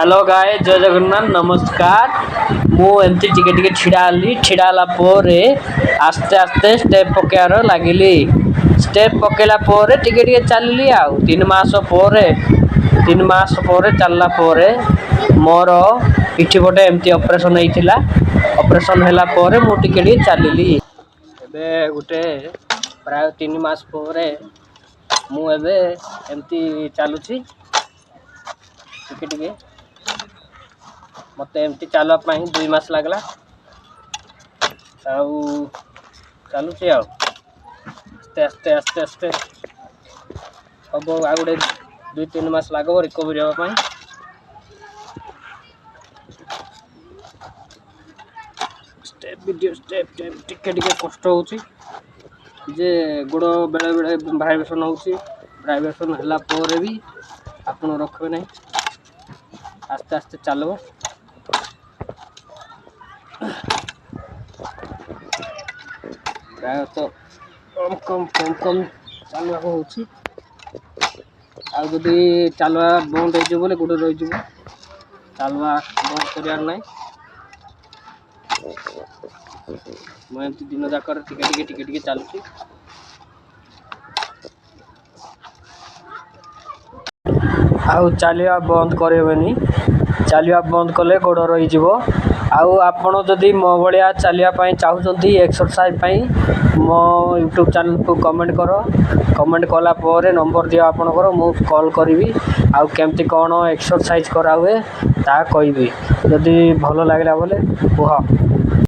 Hello गाय जय जगन्नाथ नमस्कार। मुझे टिके टिके छिड़ा आस्ते आस्ते स्टेप पकेयार लगिली। स्टेप पकेला टिके टिके चलली आउ 3 मास चलला मोर पिठी पटे एमती ऑपरेशन होइतिला। ऑपरेशन हैला मु टिके टिके चलली। एबे गुटे प्राय 3 मास मु एबे एमती चलुची टिके टिके। मत एमती चलवा 2 मास लगला चलुची आस्ते आस्ते आस्ते आस्ते हम आ गए 2-3 मास लगे रिकवरी हाँपाई। स्टेप वीडियो स्टेप टिके टिके कष्ट होची जे गोड़ बेले बेले भाइब्रेशन होची। भाइब्रेशन हैला भी आपन रखबे नहीं, आस्ते आस्ते चलो। प्राय तो कम चलवा होची। आदि चलवा बंद हो बोले गोड़ रही चलवा बंद करार ना। मुझे दिन जाक टिके टिके टिके टिके चलुची। चलिया बंद करेबेनी, चलिया बंद कले गोड़ रही आपण जदि मो भाया चलिया चाहते एक्सरसाइज मो यूट्यूब चैनल को कमेंट कर। कमेंट कला नंबर दिया आपणकर मु कॉल करी आउ केमती कौन एक्सरसाइज करा हुए ता कहबी। जदि भल लगला बोले कुह।